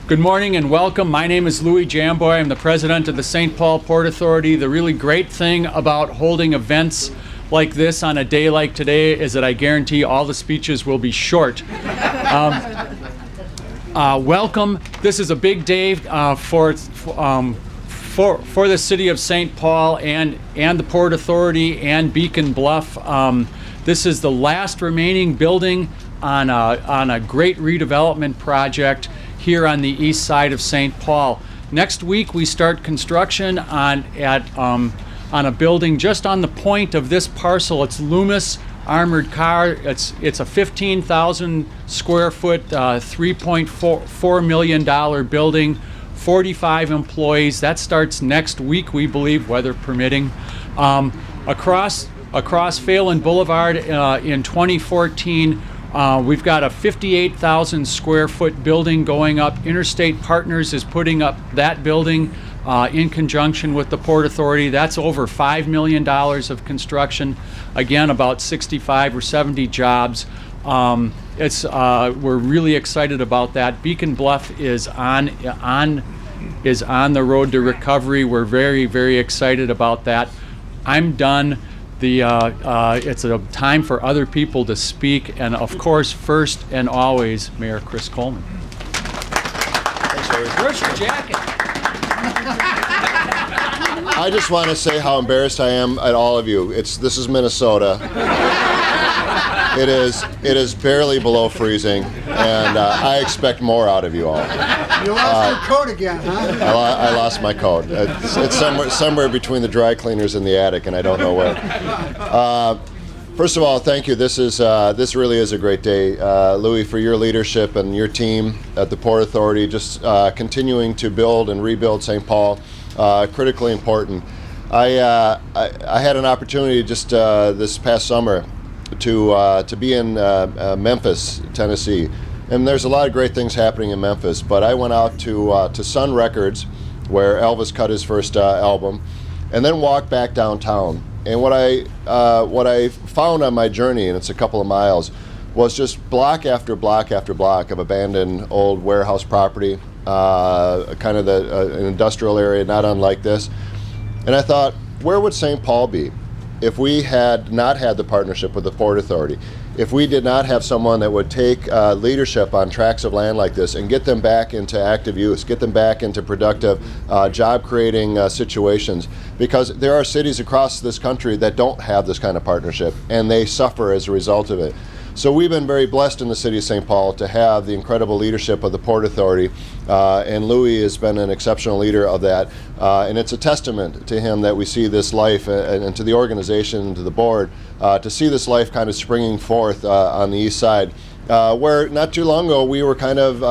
Good morning and welcome. My name is Louis Jamboy. I'm the president of the St. Paul Port Authority. The really great thing about holding events like this on a day like today is that I guarantee all the speeches will be short. Welcome. This is a big day for the city of St. Paul and the Port Authority and Beacon Bluff. This is the last remaining building on a great redevelopment project here on the east side of St. Paul. Next week we start construction on a building just on the point of this parcel. It's Loomis Armored Car. It's a 15,000 square foot, $3.4 million building, 45 employees. That starts next week, we believe, weather permitting. Across Phelan Boulevard in 2014, we've got a 58,000 square foot building going up. Interstate Partners is putting up that building in conjunction with the Port Authority. That's over $5 million of construction. Again, about 65 or 70 jobs. We're really excited about that. Beacon Bluff is on the road to recovery. We're very, very excited about that. I'm done. It's a time for other people to speak, and of course, first and always, Mayor Chris Coleman. Thanks, Erick. Where's your jacket? I just want to say how embarrassed I am at all of you. This is Minnesota. It is barely below freezing, and I expect more out of you all. You lost your coat again, huh? I lost my coat. It's somewhere between the dry cleaners and the attic, and I don't know where. First of all, thank you. This really is a great day, Louis, for your leadership and your team at the Port Authority, just continuing to build and rebuild St. Paul. Critically important. I had an opportunity just this past summer to be in Memphis, Tennessee, and there's a lot of great things happening in Memphis. But I went out to Sun Records, where Elvis cut his first album, and then walked back downtown. And what I found on my journey, and it's a couple of miles, was just block after block after block of abandoned old warehouse property, kind of an industrial area not unlike this. And I thought, where would St. Paul be if we had not had the partnership with the Port Authority? If we did not have someone that would take leadership on tracts of land like this and get them back into active use, get them back into productive job-creating situations, because there are cities across this country that don't have this kind of partnership, and they suffer as a result of it. So we've been very blessed in the city of St. Paul to have the incredible leadership of the Port Authority, and Louis has been an exceptional leader of that, and it's a testament to him that we see this life, and to the organization, and to the board, to see this life kind of springing forth on the east side, where not too long ago we were kind of,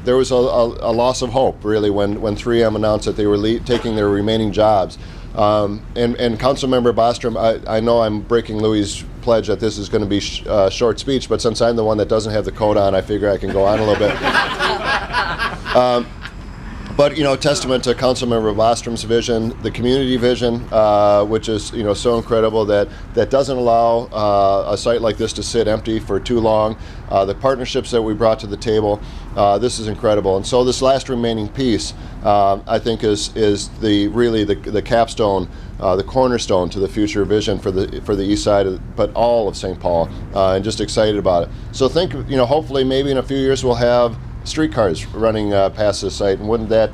there was a loss of hope, really, when 3M announced that they were taking their remaining jobs. And Councilmember Bostrom, I know I'm breaking Louis' pledge that this is going to be a short speech, but since I'm the one that doesn't have the coat on, I figure I can go on a little bit. But, testament to Councilmember Bostrom's vision, the community vision, which is, so incredible that doesn't allow a site like this to sit empty for too long. The partnerships that we brought to the table, this is incredible. And so this last remaining piece, I think, is the capstone, the cornerstone to the future vision for the east side, but all of St. Paul, and just excited about it. So hopefully maybe in a few years we'll have streetcars running past this site, and wouldn't that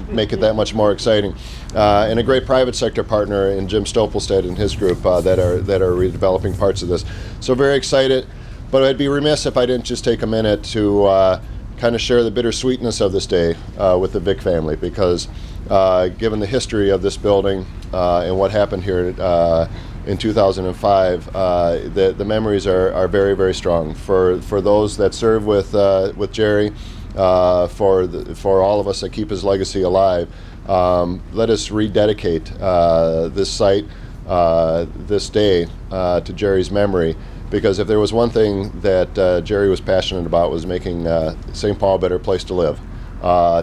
make it that much more exciting? And a great private sector partner in Jim Stopelstead and his group that are redeveloping parts of this. So very excited, but I'd be remiss if I didn't just take a minute to kind of share the bittersweetness of this day with the Vick family, because given the history of this building and what happened here in 2005, the memories are very, very strong for those that serve with Jerry, for all of us that keep his legacy alive. Let us rededicate this site, this day, to Jerry's memory, because if there was one thing that Jerry was passionate about, was making St. Paul a better place to live.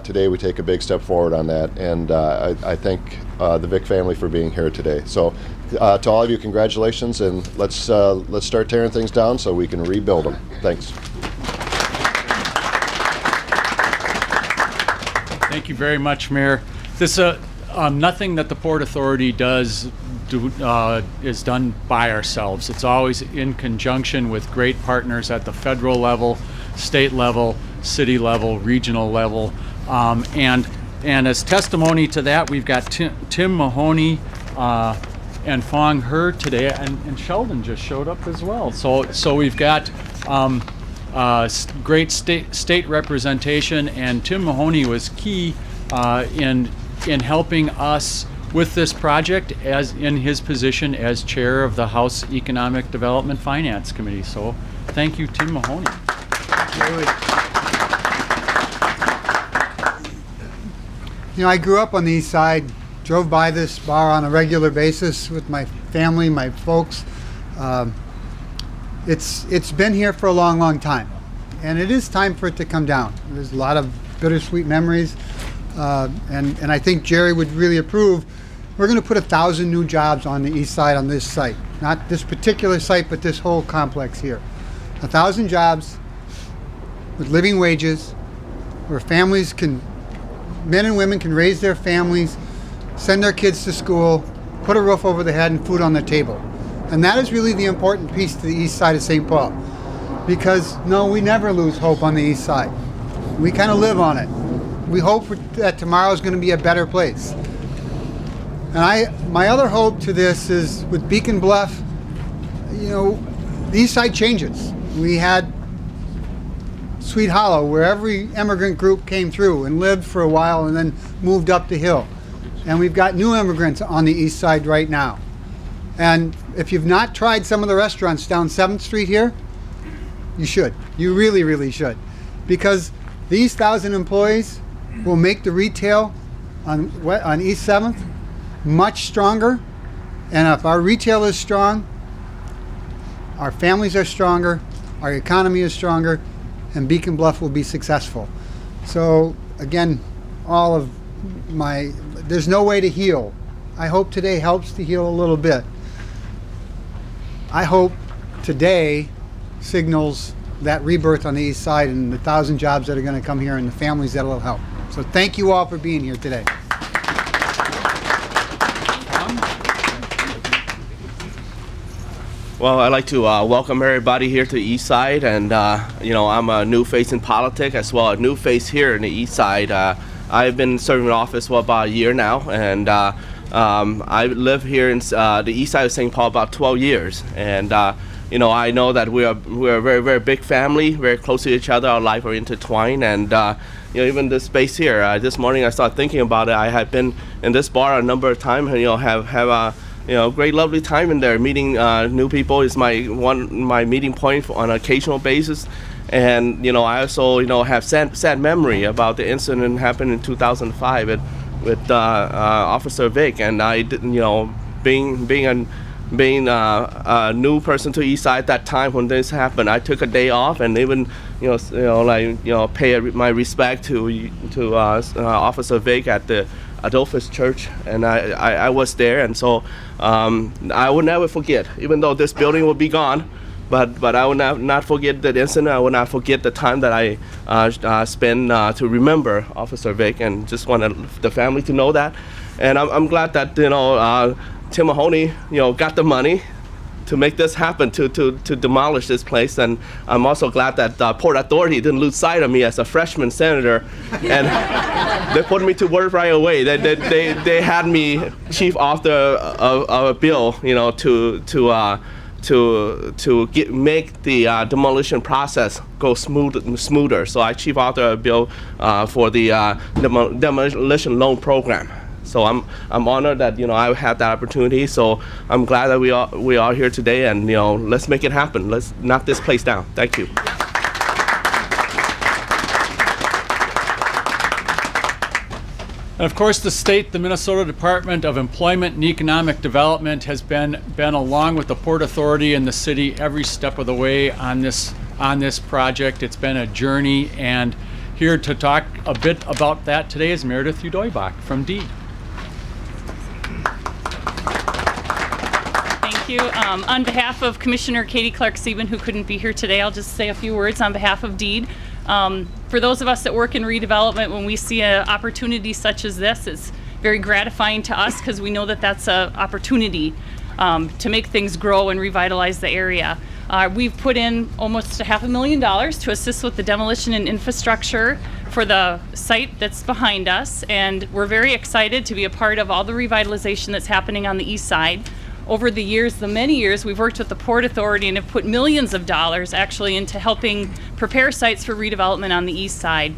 Today we take a big step forward on that, and I thank the Vick family for being here today. So to all of you, congratulations, and let's start tearing things down so we can rebuild them. Thanks. Thank you very much, Mayor. This nothing that the Port Authority does is done by ourselves. It's always in conjunction with great partners at the federal level, state level, city level, regional level, and as testimony to that, we've got Tim Mahoney and Fong He today, and Sheldon just showed up as well. So we've got great state representation, and Tim Mahoney was key in helping us with this project as in his position as chair of the House Economic Development Finance Committee. So thank you, Tim Mahoney. You know, I grew up on the east side, drove by this bar on a regular basis with my family, my folks. It's been here for a long, long time, and it is time for it to come down. There's a lot of bittersweet memories, and I think Jerry would really approve. We're going to put 1,000 new jobs on the east side on this site, not this particular site, but this whole complex here. 1,000 jobs with living wages, where families can, men and women can raise their families, send their kids to school, put a roof over their head and food on the table. And that is really the important piece to the east side of St. Paul. Because no, we never lose hope on the east side. We kind of live on it. We hope that tomorrow is going to be a better place. And my other hope to this is with Beacon Bluff, you know, the east side changes. We had Sweet Hollow, where every immigrant group came through and lived for a while and then moved up the hill. And we've got new immigrants on the east side right now. And if you've not tried some of the restaurants down 7th Street here, you should. You really, really should. Because these 1,000 employees will make the retail on East 7th much stronger. And if our retail is strong, our families are stronger, our economy is stronger, and Beacon Bluff will be successful. So again, there's no way to heal. I hope today helps to heal a little bit. I hope today signals that rebirth on the east side and the 1,000 jobs that are going to come here and the families that will help. So thank you all for being here today. Well, I'd like to welcome everybody here to the East Side, and you know, I'm a new face in politics as well, a new face here in the East Side. I've been serving in office for about a year now, and I live here in the East Side of St. Paul about 12 years, and you know, I know that we're a very, very big family, very close to each other. Our lives are intertwined, and you know, even this space here. This morning, I started thinking about it. I had been in this bar a number of times, and you know, have a you know, great, lovely time in there. Meeting new people is my meeting point on an occasional basis, and you know, I also have sad memory about the incident that happened in 2005 with Officer Vic, and I didn't, being a new person to East Side at that time when this happened, I took a day off and even pay my respect to Officer Vic at the Adolphus Church, and I was there, and so I will never forget, even though this building will be gone, but I will not forget that incident. I will not forget the time that I spent to remember Officer Vic, and just wanted the family to know that. And I'm glad that Tim Mahoney got the money to make this happen, to demolish this place. And I'm also glad that Port Authority didn't lose sight of me as a freshman senator, and they put me to work right away. They had me chief author of a bill, to make the demolition process go smoother. So I chief author a bill for the demolition loan program. So I'm honored that I had that opportunity. So I'm glad that we are here today, and let's make it happen. Let's knock this place down. Thank you. And of course, the Minnesota Department of Employment and Economic Development has been along with the Port Authority and the city every step of the way on this project. It's been a journey, and here to talk a bit about that today is Meredith Udoybach from DEED. Thank you. On behalf of Commissioner Katie Clark-Sieben, who couldn't be here today, I'll just say a few words on behalf of DEED. For those of us that work in redevelopment, when we see an opportunity such as this, it's very gratifying to us because we know that that's an opportunity to make things grow and revitalize the area. We've put in almost $500,000 to assist with the demolition and infrastructure for the site that's behind us, and we're very excited to be a part of all the revitalization that's happening on the east side. Over the years, the many years, we've worked with the Port Authority and have put millions of dollars actually into helping prepare sites for redevelopment on the east side.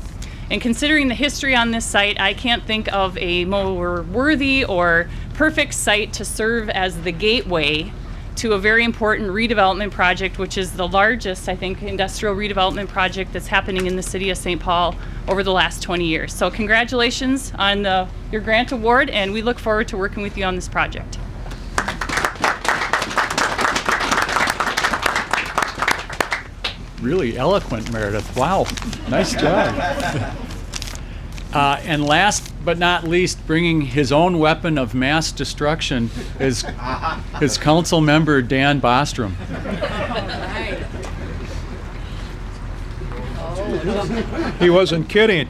And considering the history on this site, I can't think of a more worthy or perfect site to serve as the gateway to a very important redevelopment project, which is the largest, I think, industrial redevelopment project that's happening in the city of St. Paul over the last 20 years. So congratulations on your grant award, and we look forward to working with you on this project. Really eloquent, Meredith. Wow, nice job. And last but not least, bringing his own weapon of mass destruction is his council member, Dan Bostrom. He wasn't kidding.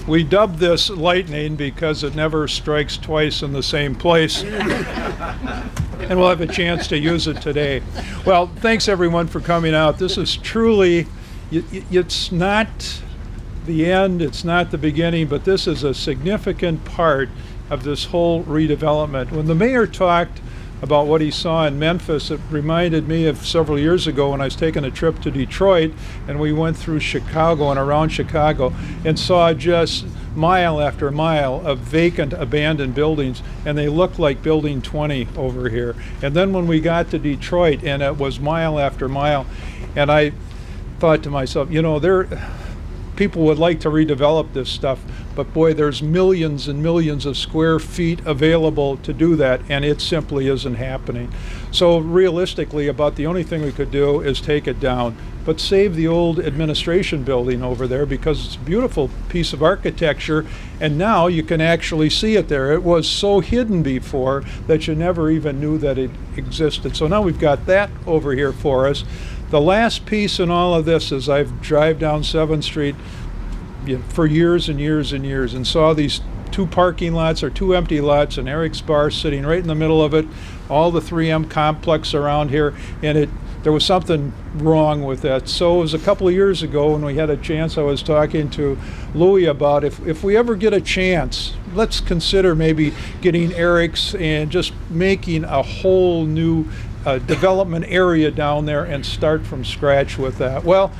We dubbed this lightning because it never strikes twice in the same place. And we'll have a chance to use it today. Well, thanks everyone for coming out. This is truly, it's not the end, it's not the beginning, but this is a significant part of this whole redevelopment. When the mayor talked about what he saw in Memphis, it reminded me of several years ago when I was taking a trip to Detroit, and we went through Chicago and around Chicago and saw just mile after mile of vacant, abandoned buildings, and they looked like Building 20 over here. And then when we got to Detroit, and it was mile after mile, and I thought to myself, you know, people would like to redevelop this stuff, but boy, there's millions and millions of square feet available to do that, and it simply isn't happening. So realistically, about the only thing we could do is take it down, but save the old administration building over there because it's a beautiful piece of architecture, and now you can actually see it there. It was so hidden before that you never even knew that it existed. So now we've got that over here for us. The last piece in all of this is I've drive down 7th Street for years and years and years and saw these two parking lots or two empty lots and Erick's bar sitting right in the middle of it, all the 3M complex around here, and there was something wrong with that. So it was a couple of years ago when we had a chance, I was talking to Louis about if we ever get a chance, let's consider maybe getting Erick's and just making a whole new development area down there and start from scratch with that. Well,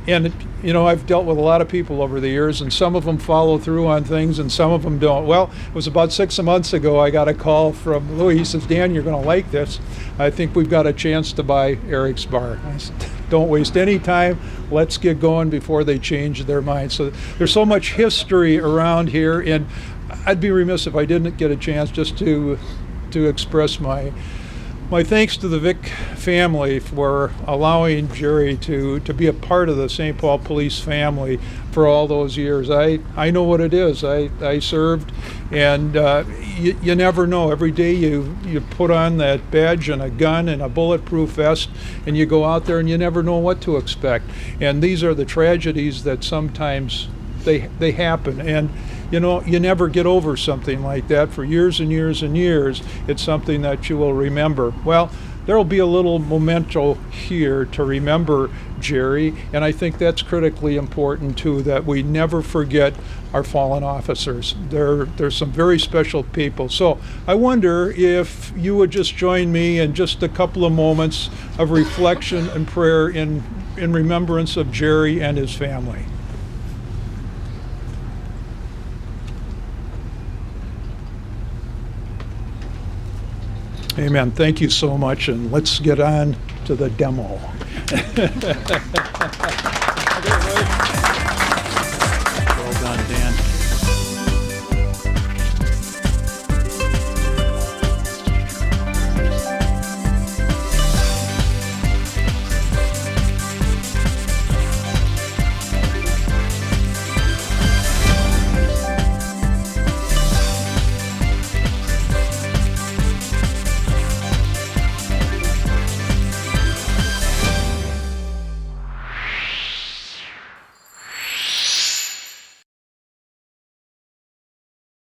and you know, I've dealt with a lot of people over the years, and some of them follow through on things and some of them don't. Well, it was about 6 months ago I got a call from Louis. He says, Dan, you're going to like this. I think we've got a chance to buy Erick's bar. I said, don't waste any time. Let's get going before they change their mind. So there's so much history around here, and I'd be remiss if I didn't get a chance just to express my thanks to the Vic family for allowing Jerry to be a part of the St. Paul Police family for all those years. I know what it is. I served, and you never know. Every day you put on that badge and a gun and a bulletproof vest, and you go out there and you never know what to expect. And these are the tragedies that sometimes they happen. And you know, you never get over something like that. For years and years and years, it's something that you will remember. Well, there will be a little memento here to remember Jerry, and I think that's critically important too, that we never forget our fallen officers. There's some very special people. So I wonder if you would just join me in just a couple of moments of reflection and prayer in remembrance of Jerry and his family. Amen. Thank you so much, and let's get on to the demo.